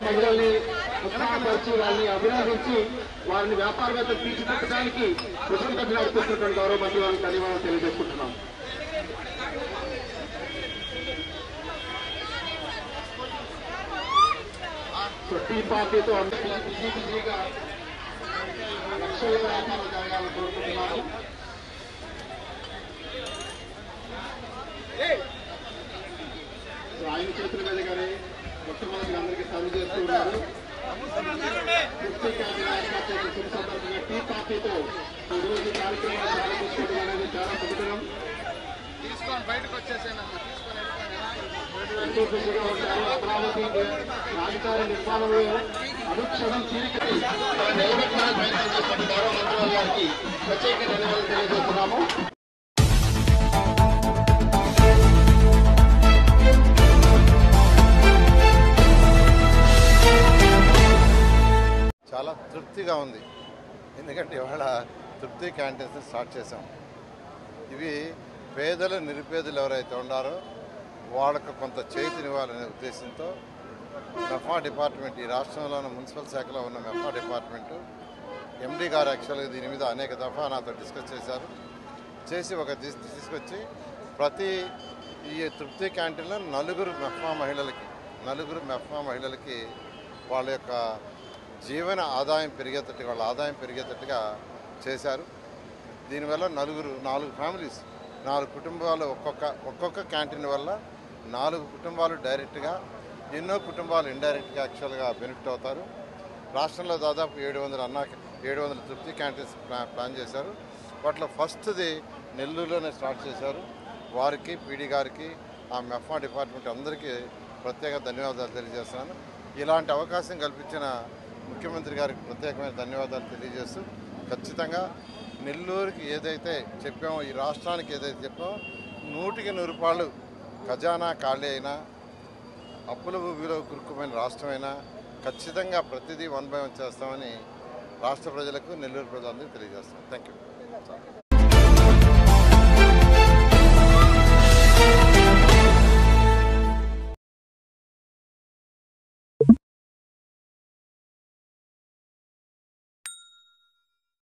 మహిళల్ని ఉత్సాహపరిచి వాళ్ళని అభినందించి వారిని వ్యాపారవేత్తలు తీర్చిదిద్దడానికి కృతజ్ఞతలు నడుపుతున్నటువంటి గౌరవ మంత్రి వారికి ధన్యవాదాలు తెలియజేసుకుంటున్నాం. టీ పార్టీతో బిజీగా లక్షల వ్యాపారం జరగాలని కోరుకుంటున్నాము. ఆయన చేతుల మీదుగానే మొట్టమొదటి అందరికీ సర్వ్ చేస్తున్నారు. టీ పార్టీతో ఈరోజు కార్యక్రమాలు ప్రారంభించుకోవడం అనేది చాలా శుభకరం. బయటకు వచ్చేసేనమ్మా ఎంతో ఖుషిగా ఉంటారు. అమరావతి రాజధాని నిర్మాణంలో అనుక్షణం తీరికటి నిలబెట్టాలని ప్రయత్నం చేస్తున్న గౌరవ మంత్రి గారికి ప్రత్యేక ధన్యవాదాలు తెలియజేస్తున్నాము. చాలా తృప్తిగా ఉంది. ఎందుకంటే ఇవాళ తృప్తి క్యాంటీన్స్ స్టార్ట్ చేశాం. ఇవి పేదలు నిరుపేదలు ఎవరైతే ఉన్నారో వాళ్ళకు కొంత చేతినివ్వాలనే ఉద్దేశంతో మెఫా డిపార్ట్మెంట్, ఈ రాష్ట్రంలోని మున్సిపల్ శాఖలో ఉన్న మెఫా డిపార్ట్మెంటు ఎండీ గారు యాక్చువల్గా దీని మీద అనేక దఫా నాతో డిస్కస్ చేశారు. చేసి ఒక తీసుకొచ్చి ప్రతి ఈ తృప్తి క్యాంటీన్లో నలుగురు మెఫా మహిళలకి వాళ్ళ యొక్క జీవన ఆదాయం పెరిగేటట్టుగా, వాళ్ళ ఆదాయం పెరిగేటట్టుగా చేశారు. దీనివల్ల 4 ఫ్యామిలీస్, 4 కుటుంబాలు ఒక్కొక్క క్యాంటీన్ వల్ల 4 కుటుంబాలు డైరెక్ట్గా, ఎన్నో కుటుంబాలు ఇండైరెక్ట్గా యాక్చువల్గా బెనిఫిట్ అవుతారు. రాష్ట్రంలో దాదాపు 700 తృప్తి క్యాంటీన్స్ ప్లాన్ చేశారు. వాటిలో ఫస్ట్ది నెల్లూరులోనే స్టార్ట్ చేశారు. వారికి, పీడీ గారికి, ఆ మెఫా డిపార్ట్మెంట్ అందరికీ ప్రత్యేక ధన్యవాదాలు తెలియజేస్తున్నాను. ఇలాంటి అవకాశం కల్పించిన ముఖ్యమంత్రి గారికి ప్రత్యేకమైన ధన్యవాదాలు తెలియజేస్తూ, ఖచ్చితంగా నెల్లూరుకి ఏదైతే చెప్పామో, ఈ రాష్ట్రానికి ఏదైతే చెప్పామో 100కి 100 రూపాయలు ఖజానా ఖాళీ అయినా, అప్పుల ఊబిలో కురుక్కుపోయిన రాష్ట్రమైనా ఖచ్చితంగా ప్రతిదీ 1/1 చేస్తామని రాష్ట్ర ప్రజలకు, నెల్లూరు ప్రజలందరికీ తెలియజేస్తాం. Thank you.